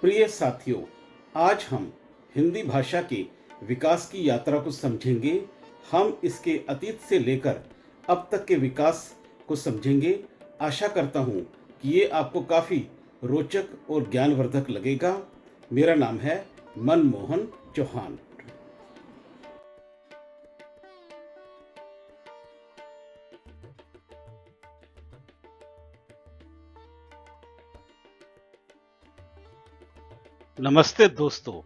प्रिय साथियों, आज हम हिंदी भाषा के विकास की यात्रा को समझेंगे। हम इसके अतीत से लेकर अब तक के विकास को समझेंगे। आशा करता हूँ कि ये आपको काफ़ी रोचक और ज्ञानवर्धक लगेगा। मेरा नाम है मनमोहन चौहान। नमस्ते दोस्तों,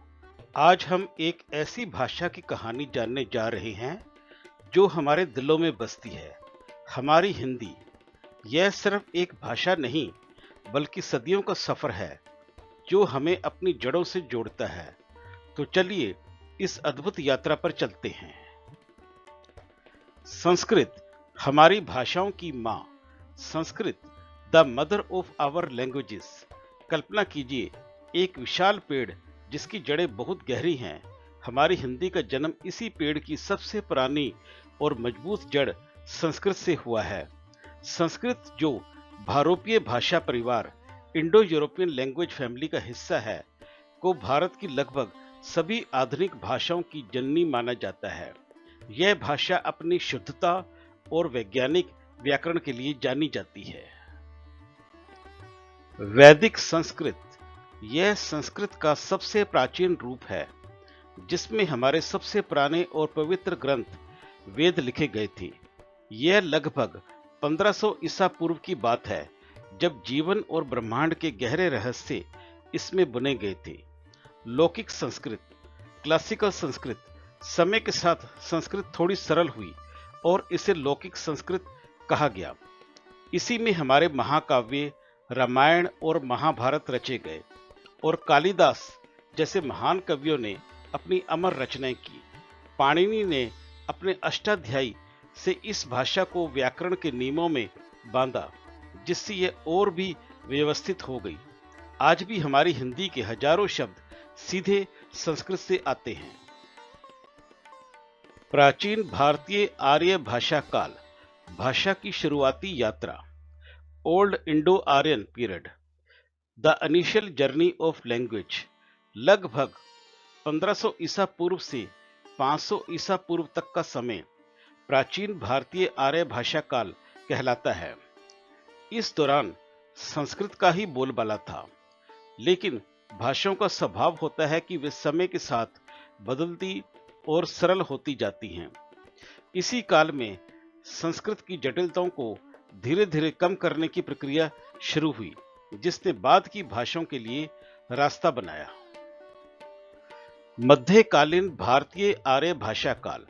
आज हम एक ऐसी भाषा की कहानी जानने जा रहे हैं जो हमारे दिलों में बसती है, हमारी हिंदी। यह सिर्फ एक भाषा नहीं, बल्कि सदियों का सफर है जो हमें अपनी जड़ों से जोड़ता है। तो चलिए इस अद्भुत यात्रा पर चलते हैं। संस्कृत हमारी भाषाओं की माँ। Sanskrit the mother of our languages. कल्पना कीजिए एक विशाल पेड़ जिसकी जड़ें बहुत गहरी हैं। हमारी हिंदी का जन्म इसी पेड़ की सबसे पुरानी और मजबूत जड़ संस्कृत से हुआ है। संस्कृत जो भारोपीय भाषा परिवार इंडो यूरोपियन लैंग्वेज फैमिली का हिस्सा है, को भारत की लगभग सभी आधुनिक भाषाओं की जननी माना जाता है। यह भाषा अपनी शुद्धता और वैज्ञानिक व्याकरण के लिए जानी जाती है। वैदिक संस्कृत यह संस्कृत का सबसे प्राचीन रूप है, जिसमें हमारे सबसे पुराने और पवित्र ग्रंथ वेद लिखे गए थे। यह लगभग 1500 ईसा पूर्व की बात है, जब जीवन और ब्रह्मांड के गहरे रहस्य इसमें बुने गए थे। लौकिक संस्कृत क्लासिकल संस्कृत। समय के साथ संस्कृत थोड़ी सरल हुई और इसे लौकिक संस्कृत कहा गया। इसी में हमारे महाकाव्य रामायण और महाभारत रचे गए और कालिदास जैसे महान कवियों ने अपनी अमर रचनाएं की। पाणिनि ने अपने अष्टाध्यायी से इस भाषा को व्याकरण के नियमों में बांधा, जिससे यह और भी व्यवस्थित हो गई। आज भी हमारी हिंदी के हजारों शब्द सीधे संस्कृत से आते हैं। प्राचीन भारतीय आर्य भाषा काल। भाषा की शुरुआती यात्रा। Old Indo Aryan period, the initial journey of language. लगभग 1500 ईसा पूर्व से 500 ईसा पूर्व तक का समय प्राचीन भारतीय आर्य भाषा काल कहलाता है। इस दौरान संस्कृत का ही बोलबाला था, लेकिन भाषाओं का स्वभाव होता है कि वे समय के साथ बदलती और सरल होती जाती हैं। इसी काल में संस्कृत की जटिलताओं को धीरे धीरे कम करने की प्रक्रिया शुरू हुई, जिसने बाद की भाषाओं के लिए रास्ता बनाया। मध्यकालीन भारतीय आर्य भाषा काल।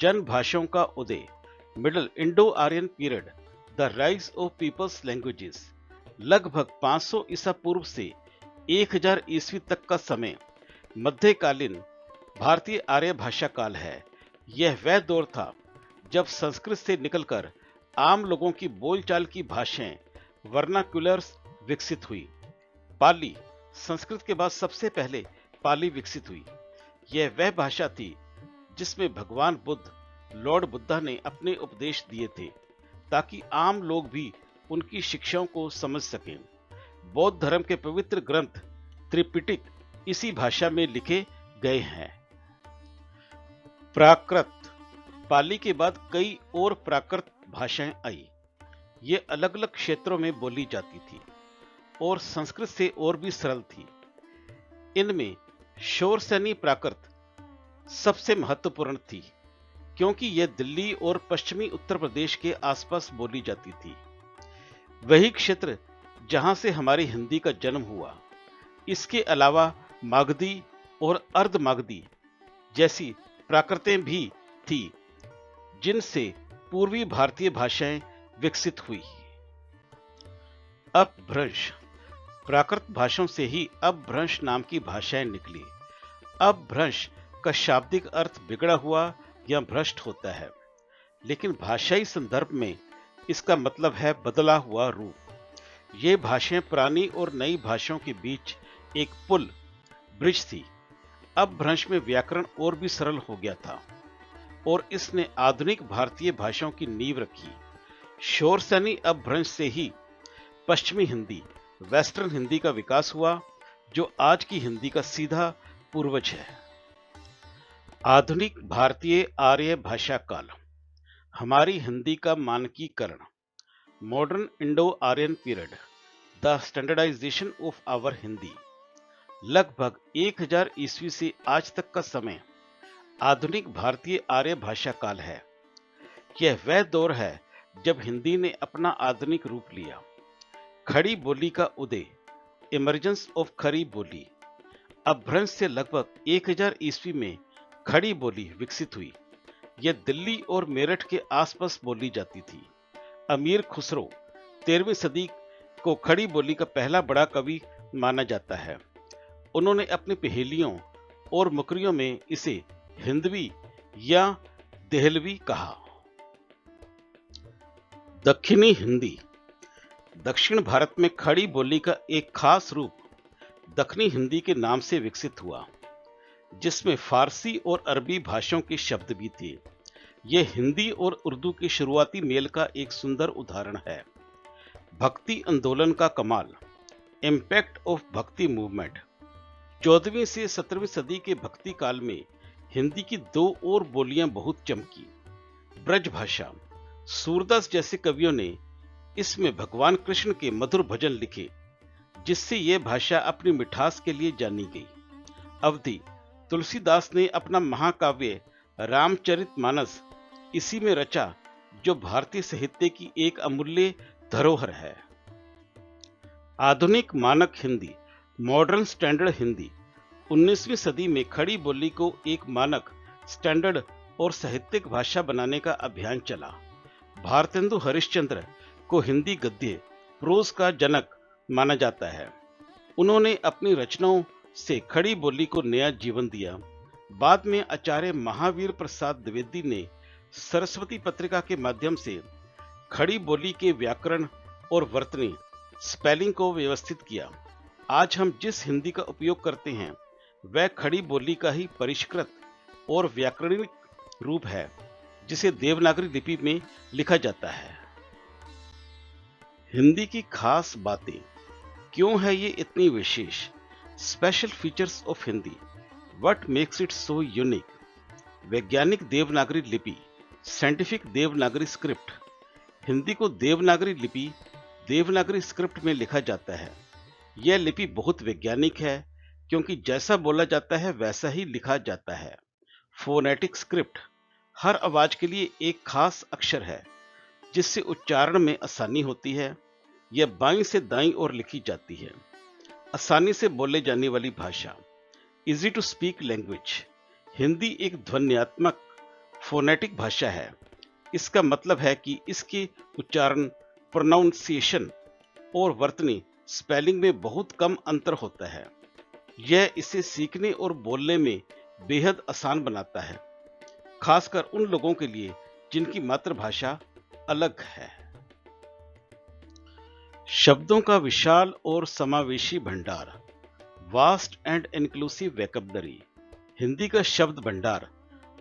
जन भाषाओं का उदय। Middle Indo Aryan period, the rise of people's languages. लगभग 500 ईसा पूर्व से 1000 ईस्वी तक का समय मध्यकालीन भारतीय आर्य भाषा काल है। यह वह दौर था जब संस्कृत से निकलकर आम लोगों की बोलचाल की भाषाएं वर्नाक्युलर्स विकसित हुई। पाली संस्कृत के बाद सबसे पहले पाली विकसित हुई। यह वह भाषा थी जिसमें भगवान बुद्ध लॉर्ड बुद्धा ने अपने उपदेश दिए थे, ताकि आम लोग भी उनकी शिक्षाओं को समझ सकें। बौद्ध धर्म के पवित्र ग्रंथ त्रिपिटक इसी भाषा में लिखे गए हैं। प्राकृत। पाली के बाद कई और प्राकृत भाषाएं आई। ये अलग अलग क्षेत्रों में बोली जाती थी और संस्कृत से और भी सरल थी। इनमें शोरसेनी प्राकृत सबसे महत्वपूर्ण थी, क्योंकि यह दिल्ली और पश्चिमी उत्तर प्रदेश के आसपास बोली जाती थी। वही क्षेत्र जहां से हमारी हिंदी का जन्म हुआ। इसके अलावा मागधी और अर्धमागधी जैसी प्राकृतें भी थी, जिनसे पूर्वी भारतीय भाषाएं विकसित हुई। अपभ्रंश। प्राकृत भाषाओं से ही अपभ्रंश नाम की भाषाएं निकली। अपभ्रंश का शाब्दिक अर्थ बिगड़ा हुआ या भ्रष्ट होता है, लेकिन भाषाई संदर्भ में इसका मतलब है बदला हुआ रूप। ये भाषाएं पुरानी और नई भाषाओं के बीच एक पुल ब्रिज थी। अपभ्रंश में व्याकरण और भी सरल हो गया था और इसने आधुनिक भारतीय भाषाओं की नींव रखी। शोरसेनी अपभ्रंश से ही पश्चिमी हिंदी वेस्टर्न हिंदी का विकास हुआ, जो आज की हिंदी का सीधा पूर्वज है। आधुनिक भारतीय आर्य भाषा काल, हमारी हिंदी का मानकीकरण, modern Indo Aryan period, the standardisation of our Hindi. लगभग 1000 ईस्वी से आज तक का समय आधुनिक भारतीय आर्य भाषा काल है। यह वह दौर है जब हिंदी ने अपना आधुनिक रूप लिया। खड़ी बोली का उदय, इमर्जेंस ऑफ खड़ी बोली। अपभ्रंश से लगभग 1000 ईस्वी में खड़ी बोली विकसित हुई। यह दिल्ली और मेरठ के आसपास बोली जाती थी। अमीर खुसरो 13वीं सदी को खड़ी बोली का पहला बड़ा कवि माना जाता है। उन्होंने अपनी पहेलियों और मुकरियों में इसे हिंदवी या देहलवी कहा। दक्षिणी हिंदी, दक्षिण भारत में खड़ी बोली का एक खास रूप दक्षिणी हिंदी के नाम से विकसित हुआ, जिसमें फारसी और अरबी भाषाओं के शब्द भी थे। यह हिंदी और उर्दू के शुरुआती मेल का एक सुंदर उदाहरण है। भक्ति आंदोलन का कमाल, इम्पैक्ट ऑफ भक्ति मूवमेंट। 14वीं से 17वीं सदी के भक्ति काल में हिंदी की दो और बोलियां बहुत चमकी। ब्रज भाषा, सूरदास जैसे कवियों ने इसमें भगवान कृष्ण के मधुर भजन लिखे, जिससे यह भाषा अपनी मिठास के लिए जानी गई। अवधि, तुलसीदास ने अपना महाकाव्य रामचरितमानस इसी में रचा, जो भारतीय साहित्य की एक अमूल्य धरोहर है। आधुनिक मानक हिंदी, मॉडर्न स्टैंडर्ड हिंदी। 19वीं सदी में खड़ी बोली को एक मानक, स्टैंडर्ड और साहित्यिक भाषा बनाने का अभियान चला। भारतेंदु हरिश्चंद्र को हिंदी गद्य प्रोज का जनक माना जाता है। उन्होंने अपनी रचनाओं से खड़ी बोली को नया जीवन दिया। बाद में आचार्य महावीर प्रसाद द्विवेदी ने सरस्वती पत्रिका के माध्यम से खड़ी बोली के व्याकरण और वर्तनी, स्पेलिंग को व्यवस्थित किया। आज हम जिस हिंदी का उपयोग करते हैं वह खड़ी बोली का ही परिष्कृत और व्याकरणिक रूप है, जिसे देवनागरी लिपि में लिखा जाता है। हिंदी की खास बातें, क्यों है ये इतनी विशेष? Special features of Hindi, what makes it so unique? वैज्ञानिक देवनागरी लिपि, साइंटिफिक देवनागरी स्क्रिप्ट। हिंदी को देवनागरी लिपि, देवनागरी स्क्रिप्ट में लिखा जाता है। यह लिपि बहुत वैज्ञानिक है, क्योंकि जैसा बोला जाता है वैसा ही लिखा जाता है। फोनेटिक स्क्रिप्ट, हर आवाज के लिए एक खास अक्षर है, जिससे उच्चारण में आसानी होती है। यह बाईं से दाईं ओर लिखी जाती है। आसानी से बोले जाने वाली भाषा, easy to speak language. Hindi एक ध्वन्यात्मक फोनेटिक भाषा है। इसका मतलब है कि इसके उच्चारण, प्रोनाउंसिएशन और वर्तनी, स्पेलिंग में बहुत कम अंतर होता है। यह इसे सीखने और बोलने में बेहद आसान बनाता है, खासकर उन लोगों के लिए जिनकी मातृभाषा अलग है। शब्दों का विशाल और समावेशी भंडार, vast and inclusive vocabulary. Hindi का शब्द भंडार,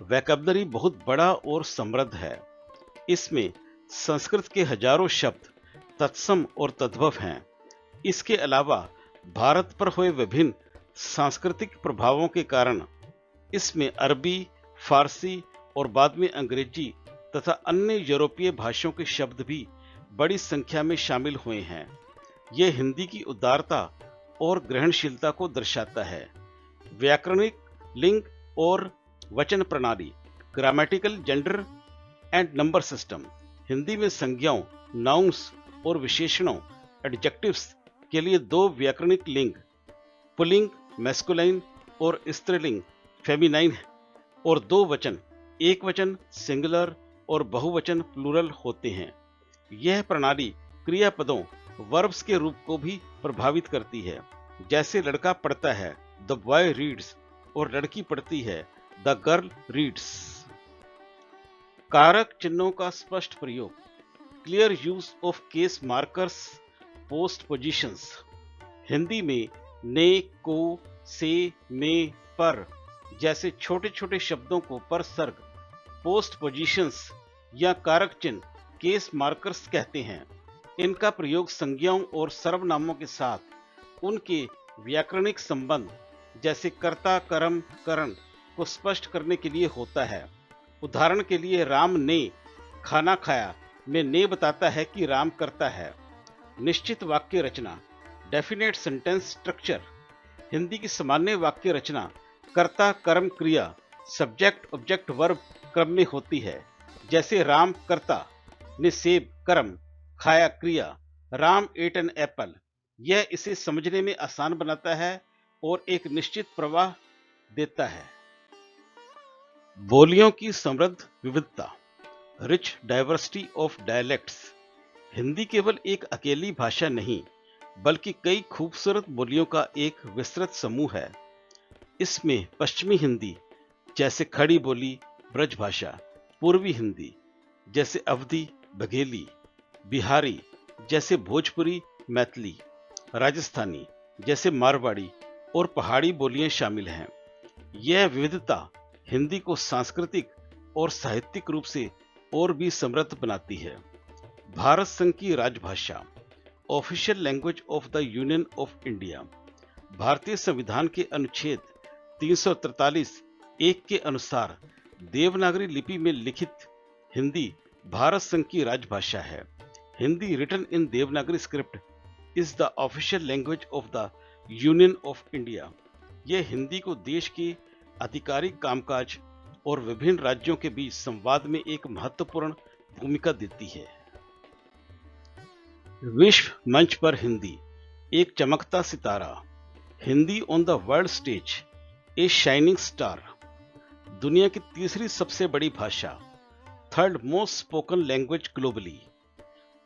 वैकेबलरी बहुत बड़ा और समृद्ध है। इसमें संस्कृत के हजारों शब्द तत्सम और तद्भव हैं। इसके अलावा भारत पर हुए विभिन्न सांस्कृतिक प्रभावों के कारण इसमें अरबी, फारसी और बाद में अंग्रेजी तथा अन्य यूरोपीय भाषाओं के शब्द भी बड़ी संख्या में शामिल हुए हैं। यह हिंदी की उदारता और ग्रहणशीलता को दर्शाता है। व्याकरणिक लिंग और वचन प्रणाली, grammatical gender and number system. Hindi में संज्ञाओं, नाउन्स और विशेषणों, एडजेक्टिव्स के लिए दो व्याकरणिक लिंग, पुल्लिंग मैस्कुलाइन और स्त्रीलिंग फेमिनाइन, और दो वचन, एक वचन सिंगुलर और बहुवचन प्लूरल होते हैं। यह प्रणाली क्रियापदों, वर्ब्स के रूप को भी प्रभावित करती है। जैसे लड़का पढ़ता है, द बॉय रीड्स, और लड़की पढ़ती है, द गर्ल रीड्स। कारक चिन्हों का स्पष्ट प्रयोग, clear use of case markers, post positions. Hindi में ने, को, से, में, पर जैसे छोटे छोटे शब्दों को पर सर्ग, पोस्ट पोजीशंस या कारक चिन्ह, केस मार्कर्स कहते हैं। इनका प्रयोग संज्ञाओं और सर्वनामों के साथ उनके व्याकरणिक संबंध जैसे कर्ता कर्म करण को स्पष्ट करने के लिए होता है। उदाहरण के लिए राम ने खाना खाया में ने बताता है कि राम करता है। निश्चित वाक्य रचना डेफिनेट सेंटेंस स्ट्रक्चर हिंदी की सामान्य वाक्य रचना कर्ता कर्म क्रिया सब्जेक्ट ऑब्जेक्ट वर्ब क्रम में होती है। जैसे राम कर्ता ने सेब कर्म खाया क्रिया, राम एट एन एप्पल। यह इसे समझने में आसान बनाता है और एक निश्चित प्रवाह देता है। बोलियों की समृद्ध विविधता rich diversity of dialects. Hindi केवल एक अकेली भाषा नहीं बल्कि कई खूबसूरत बोलियों का एक विस्तृत समूह है। इसमें पश्चिमी हिंदी जैसे खड़ी बोली ब्रजभाषा, पूर्वी हिंदी जैसे अवधी बघेली, बिहारी जैसे भोजपुरी मैथिली, राजस्थानी जैसे मारवाड़ी और पहाड़ी बोलियां शामिल हैं। यह विविधता हिंदी को सांस्कृतिक और साहित्यिक रूप से और भी समृद्ध बनाती है। भारत संघ की राजभाषा official language of the union of India. भारतीय संविधान के अनुच्छेद 343(1) के अनुसार देवनागरी लिपि में लिखित हिंदी भारत संघ की राजभाषा है। Hindi written in Devanagari script is the official language of the union of India. यह हिंदी को देश के आधिकारिक कामकाज और विभिन्न राज्यों के बीच संवाद में एक महत्वपूर्ण भूमिका देती है। विश्व मंच पर हिंदी एक चमकता सितारा। Hindi on the world stage a shining star. दुनिया की तीसरी सबसे बड़ी भाषा, third most spoken language globally.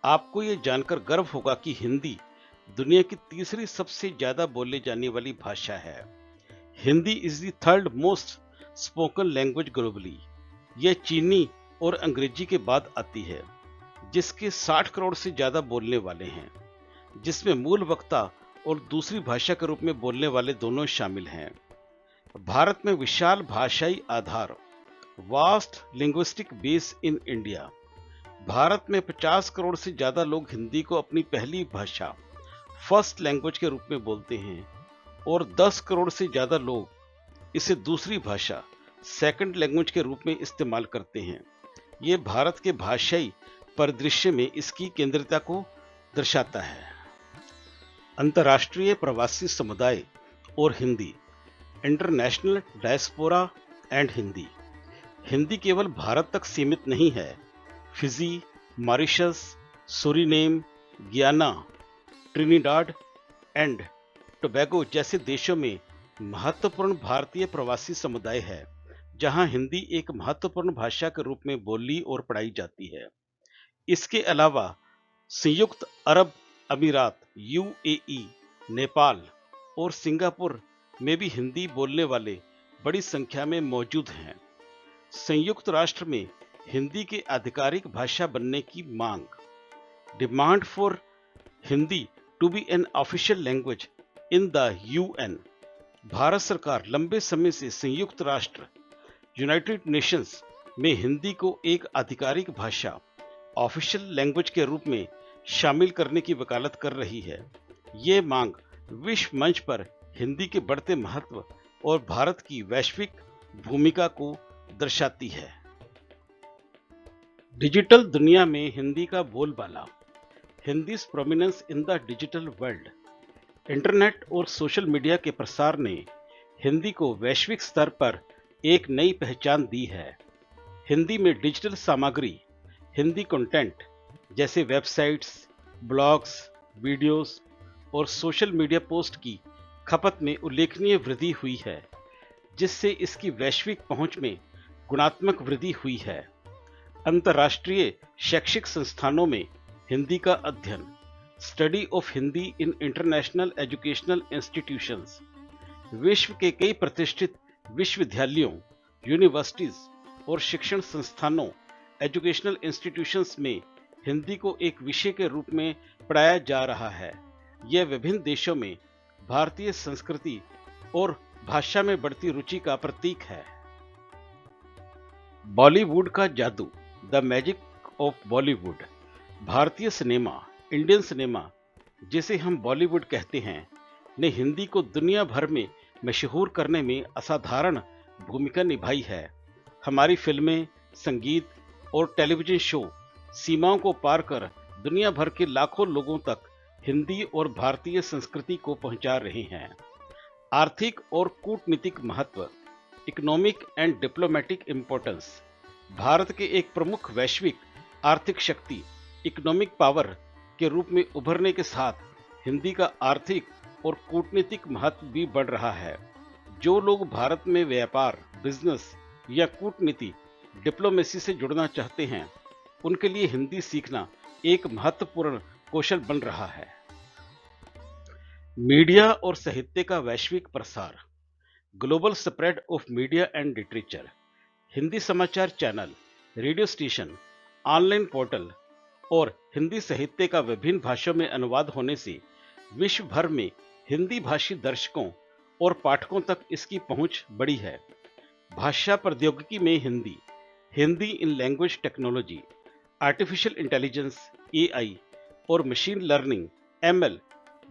आपको यह जानकर गर्व होगा कि हिंदी दुनिया की तीसरी सबसे ज्यादा बोले जाने वाली भाषा है। Hindi is the third most spoken language globally. यह चीनी और अंग्रेजी के बाद आती है, जिसके 60 करोड़ से ज्यादा बोलने वाले हैं, जिसमें मूल वक्ता और दूसरी भाषा के रूप में बोलने वाले दोनों शामिल हैं। भारत में विशाल भाषाई आधार, vast linguistic base in India. Bharat में 50 करोड़ से ज्यादा लोग हिंदी को अपनी पहली भाषा फर्स्ट लैंग्वेज के रूप में बोलते हैं और 10 करोड़ से ज्यादा लोग इसे दूसरी भाषा सेकंड लैंग्वेज के रूप में इस्तेमाल करते हैं। ये भारत के भाषाई परिदृश्य में इसकी केंद्रिता को दर्शाता है। अंतर्राष्ट्रीय प्रवासी समुदाय और Hindi, international diaspora and Hindi. Hindi केवल भारत तक सीमित नहीं है। फिजी, मॉरिशस, सूरीनेम, गियाना, ट्रिनिडाड एंड टोबैगो जैसे देशों में महत्वपूर्ण भारतीय प्रवासी समुदाय है, जहां हिंदी एक महत्वपूर्ण भाषा के रूप में बोली और पढ़ाई जाती है। इसके अलावा संयुक्त अरब अमीरात, यूएई, नेपाल और सिंगापुर में भी हिंदी बोलने वाले बड़ी संख्या में मौजूद हैं। संयुक्त राष्ट्र में हिंदी के आधिकारिक भाषा बनने की मांग, demand for Hindi to be an official language in the UN. Bharat सरकार लंबे समय से संयुक्त राष्ट्र यूनाइटेड नेशंस में हिंदी को एक आधिकारिक भाषा ऑफिशियल लैंग्वेज के रूप में शामिल करने की वकालत कर रही है। ये मांग विश्व मंच पर हिंदी के बढ़ते महत्व और भारत की वैश्विक भूमिका को दर्शाती है। डिजिटल दुनिया में हिंदी का बोलबाला, Hindi's prominence in the digital world. Internet और सोशल मीडिया के प्रसार ने हिंदी को वैश्विक स्तर पर एक नई पहचान दी है। हिंदी में डिजिटल सामग्री, हिंदी कंटेंट जैसे वेबसाइट्स, ब्लॉग्स, वीडियोस और सोशल मीडिया पोस्ट की खपत में उल्लेखनीय वृद्धि हुई है, जिससे इसकी वैश्विक पहुंच में गुणात्मक वृद्धि हुई है। अंतर्राष्ट्रीय शैक्षिक संस्थानों में हिंदी का अध्ययन, study of Hindi in international educational institutions. विश्व के कई प्रतिष्ठित विश्वविद्यालयों, यूनिवर्सिटीज और शिक्षण संस्थानों, एजुकेशनल इंस्टीट्यूशंस में हिंदी को एक विषय के रूप में पढ़ाया जा रहा है। यह विभिन्न देशों में भारतीय संस्कृति और भाषा में बढ़ती रुचि का प्रतीक है। बॉलीवुड का जादू, द मैजिक ऑफ बॉलीवुड। भारतीय सिनेमा, इंडियन सिनेमा जिसे हम बॉलीवुड कहते हैं, ने हिंदी को दुनिया भर में मशहूर करने में असाधारण भूमिका निभाई है। हमारी फिल्में, संगीत और टेलीविजन शो सीमाओं को पार कर दुनिया भर के लाखों लोगों तक हिंदी और भारतीय संस्कृति को पहुंचा रहे हैं। आर्थिक और कूटनीतिक महत्व, economic and diplomatic importance. Bharat के एक प्रमुख वैश्विक आर्थिक शक्ति, इकोनॉमिक पावर के रूप में उभरने के साथ हिंदी का आर्थिक और कूटनीतिक महत्व भी बढ़ रहा है। जो लोग भारत में व्यापार, बिजनेस या कूटनीति, डिप्लोमेसी से जुड़ना चाहते हैं, उनके लिए हिंदी सीखना एक महत्वपूर्ण कौशल बन रहा है। मीडिया और साहित्य का वैश्विक प्रसार, global spread of media and literature. Hindi समाचार channel, radio station, online portal और हिंदी साहित्य का विभिन्न भाषाओं में अनुवाद होने से विश्व भर में हिंदी भाषी दर्शकों और पाठकों तक इसकी पहुंच बढ़ी है। भाषा प्रौद्योगिकी में Hindi, Hindi in language technology, artificial intelligence AI और मशीन लर्निंग एमएल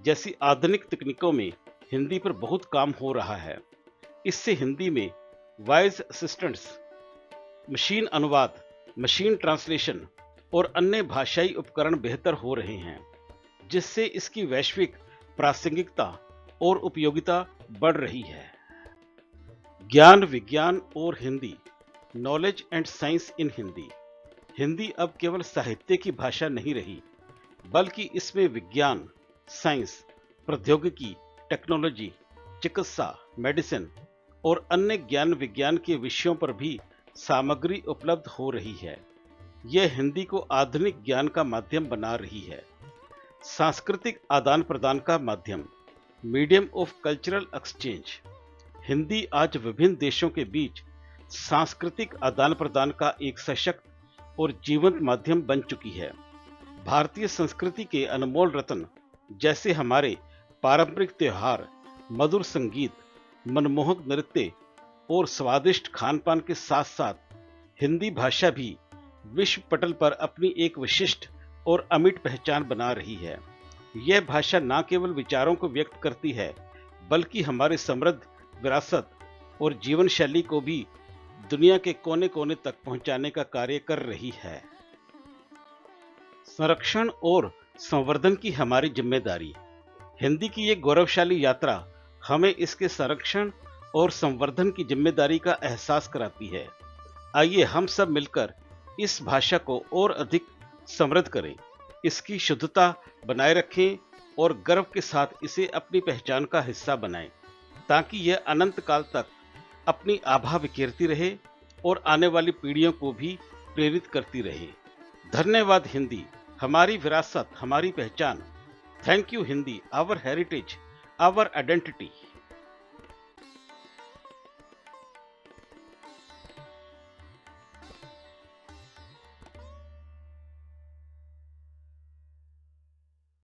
जैसी आधुनिक तकनीकों में हिंदी पर बहुत काम हो रहा है। इससे हिंदी में वॉइस असिस्टेंट्स, मशीन अनुवाद, मशीन ट्रांसलेशन और अन्य भाषाई उपकरण बेहतर हो रहे हैं, जिससे इसकी वैश्विक प्रासंगिकता और उपयोगिता बढ़ रही है। ज्ञान, विज्ञान और हिंदी, नॉलेज एंड साइंस इन हिंदी। हिंदी अब केवल साहित्य की भाषा नहीं रही, बल्कि इसमें विज्ञान, साइंस, प्रौद्योगिकी, टेक्नोलॉजी, चिकित्सा, मेडिसिन और अन्य ज्ञान विज्ञान के विषयों पर भी सामग्री उपलब्ध हो रही है। यह हिंदी को आधुनिक ज्ञान का माध्यम बना रही है। सांस्कृतिक आदान प्रदान का माध्यम, medium of cultural exchange. Hindi आज विभिन्न देशों के बीच सांस्कृतिक आदान प्रदान का एक सशक्त और जीवंत माध्यम बन चुकी है। भारतीय संस्कृति के अनमोल रत्न जैसे हमारे पारंपरिक त्योहार, मधुर संगीत, मनमोहक नृत्य और स्वादिष्ट खानपान के साथ साथ हिंदी भाषा भी विश्व पटल पर अपनी एक विशिष्ट और अमिट पहचान बना रही है। यह भाषा न केवल विचारों को व्यक्त करती है, बल्कि हमारे समृद्ध विरासत और जीवन शैली को भी दुनिया के कोने कोने तक पहुंचाने का कार्य कर रही है। संरक्षण और संवर्धन की हमारी जिम्मेदारी। हिंदी की ये गौरवशाली यात्रा हमें इसके संरक्षण और संवर्धन की जिम्मेदारी का एहसास कराती है। आइए हम सब मिलकर इस भाषा को और अधिक समृद्ध करें, इसकी शुद्धता बनाए रखें और गर्व के साथ इसे अपनी पहचान का हिस्सा बनाएं, ताकि यह अनंत काल तक अपनी आभा बिखेरती रहे और आने वाली पीढ़ियों को भी प्रेरित करती रहे। धन्यवाद हिंदी, हमारी विरासत, हमारी पहचान। Thank you Hindi, our heritage, our identity.